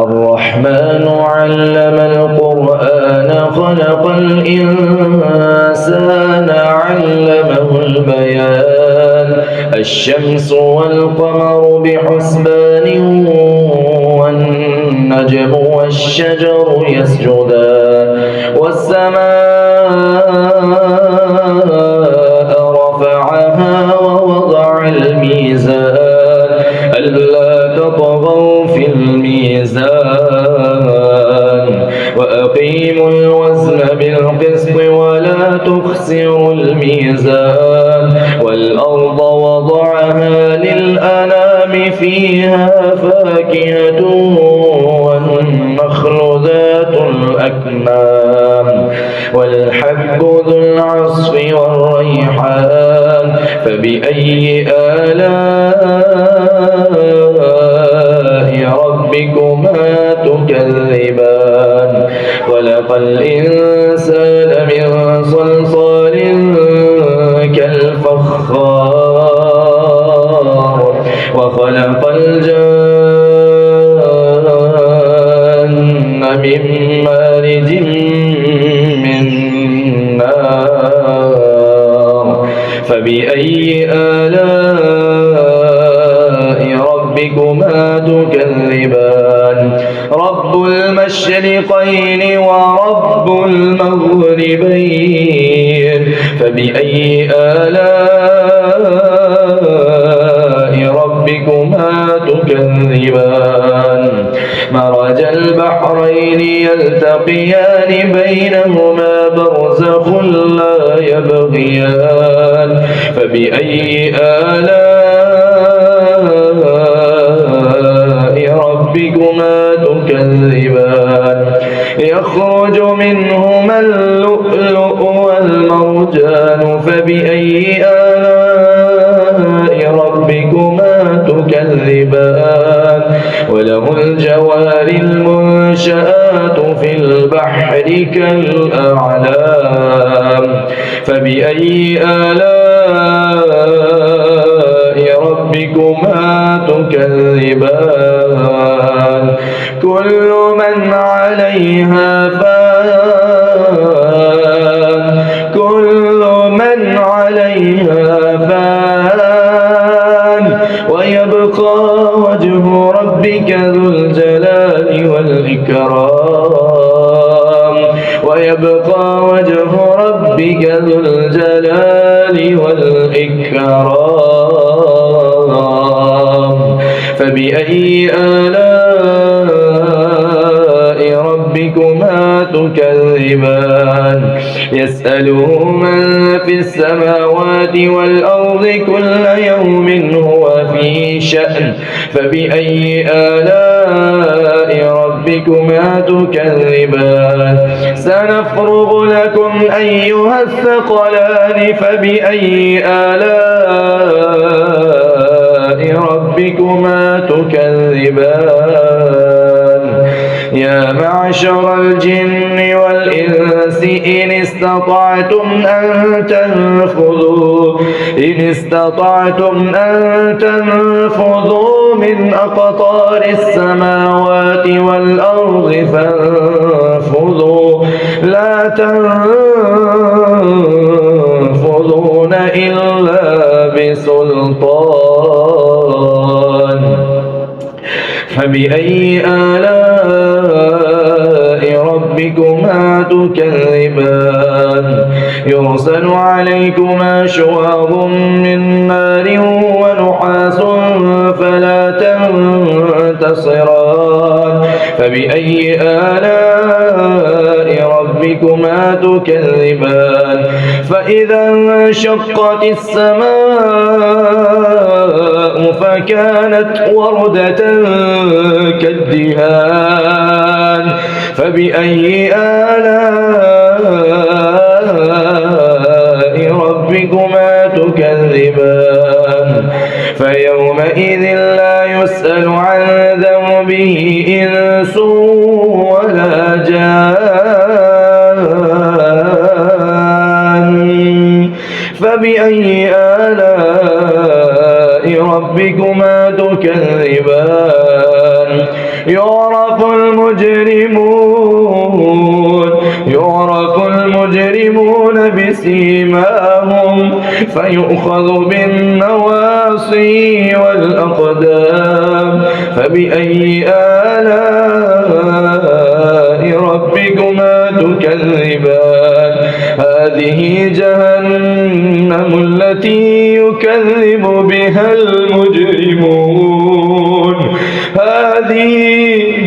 الرحمن علم القرآن خلق الإنسان علمه البيان الشمس والقمر بحسبان والنجم والشجر يسجدان والسماء رفعها ووضع الميزان ألا تطغوا في الميزان وأقيموا الوزن بالقسط ولا تخسروا الميزان والأرض وضعها للأنام فيها فاكهة والنخل ذات الأكمام والحب ذو العصف والريحان فبأي آلاء ربكما تكذبان خلق الإنسان من صلصال كالفخار وخلق الجن من مارج من نار فبأي آلاء ربكما تكذبان رب المشرقين ورب المغربين فبأي آلاء ربكما تكذبان مرج البحرين يلتقيان بينهما برزخ لا يبغيان فبأي آلاء ربكما تكذبان يخرج منهما اللؤلؤ والمرجان فبأي آلاء ربكما تكذبان وله الجوار المنشآت في البحر كالأعلام فبأي آلاء ربكما تكذبان كل من عليها فان كل من عليها فان ويبقى وجه ربك ذو الجلال والإكرام ويبقى وجه ربك ذو الجلال والإكرام فبأي آلاء ربكما تكذبان يسأله من في السماوات والأرض كل يوم هو في شأن فبأي آلاء ربكما تكذبان سنفرغ لكم أيها الثقلان فبأي آلاء ربكما تكذبان يا معشر الجن والإنس إن استطعتم أن تنفذوا من أقطار السماوات والأرض فانفذوا لا تنفذون إلا بسلطان فبأي آلاء ربكما تكذبان يرسل عليكما شواظ من نار ونحاس فلا تنتصران فبأي آلاء ربكما تكذبان فإذا انشقت السماء فكانت وردة كالدهان فبأي آلاء ربكما تكذبان فيومئذ لا يسأل عن ذنبه إنس ولا جان فبأي آلاء ربكما تكذبان يعرف المجرمون يعرف المجرمون بسيماهم فيؤخذ بالنواصي والأقدام فبأي آلاء ربكما تكذبان هذه جهنم التي يكذب بها المجرمون هذه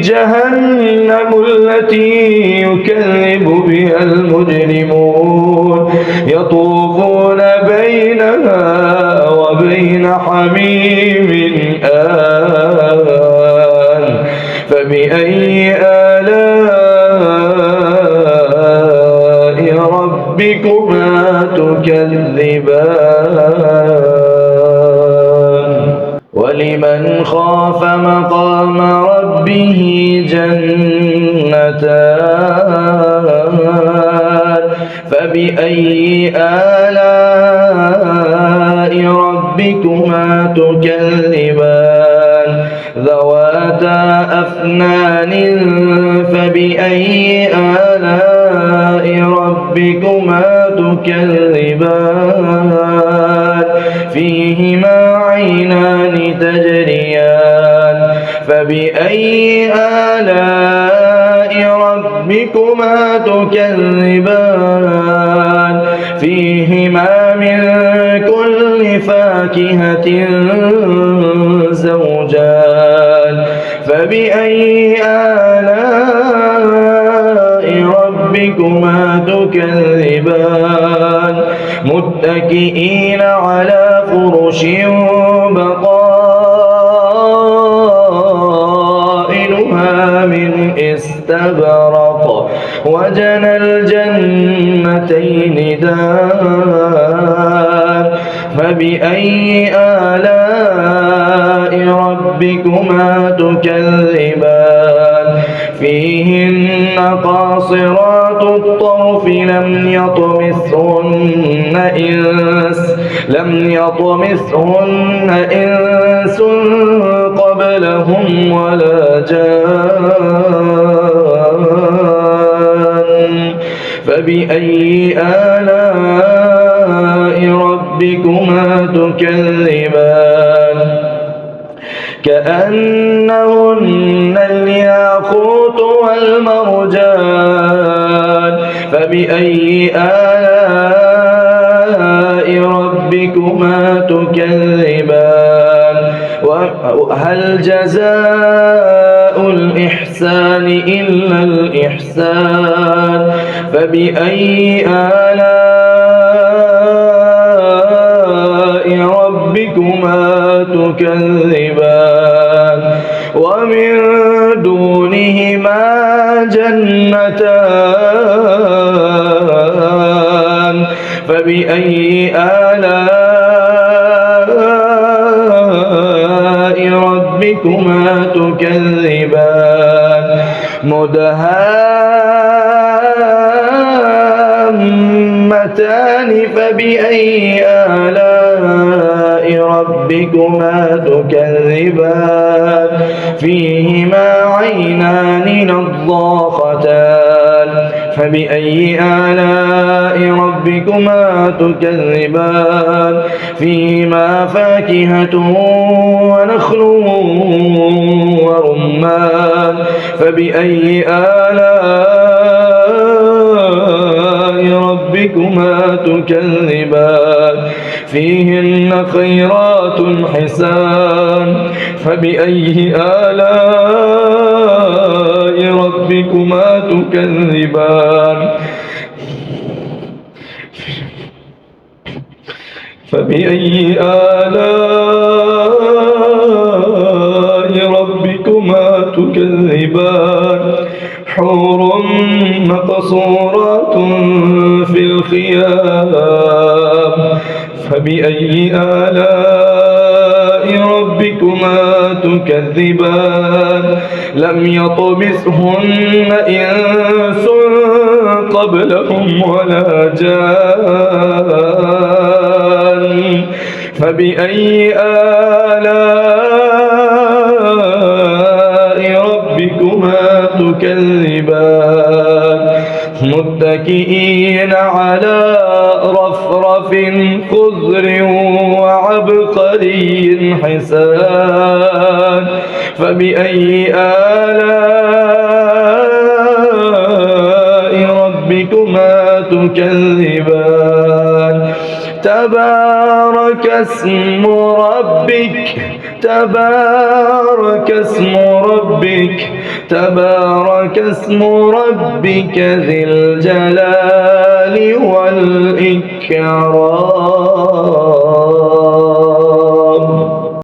جهنم التي يكذب بها المجرمون يطوفون بينها وبين حميم آن فبأي آلاء ربكما تكذبان ولمن خاف مقام ربه جنتان فبأي آلاء ربكما تكذبان ذواتا أفنان فبأي آلاء ربكما تكذبان فيهما عينان تجريان فبأي آلاء ربكما تكذبان فيهما من كل فاكهة زوجان فبأي آلاء ربكما تكذبان متكئين على فرش بطائنها من استبرق وجنى الجنتين دان فبأي آلاء ربكما تكذبان فيهن قاصرات الطرف لم يطمثهن إنس قبلهم ولا جان فبأي آلاء ربكما تكذبان كأنهن الياقوت والمرجان فبأي آلاء ربكما تكذبان وهل جزاء الإحسان إلا الإحسان فبأي آلاء ربكما تكذبان ومن دونهما جنتان فبأي آلاء ربكما تكذبان مدهامتان فبأي آلاء ربكما تكذبان فيهما عينان نضاختان فبأي آلاء ربكما تكذبان فيهما فاكهة ونخل ورمان فبأي آلاء ربكما تكذبان فيهن خيرات حسان فبأي آلاء ربكما تكذبان فبأي آلاء ربكما تكذبان حور مقصورات في الخيام فبأي آلاء ربكما تكذبان لم يطمثهن إنس قبلهم ولا جان فبأي آلاء ربكما تكذبان تكذبان متكئين على رفرف خضر وعبقري حسان فبأي آلاء ربكما تكذبان تبارك اسم ربك تبارك اسم ربك تبارك اسم ربك ذي الجلال والإكرام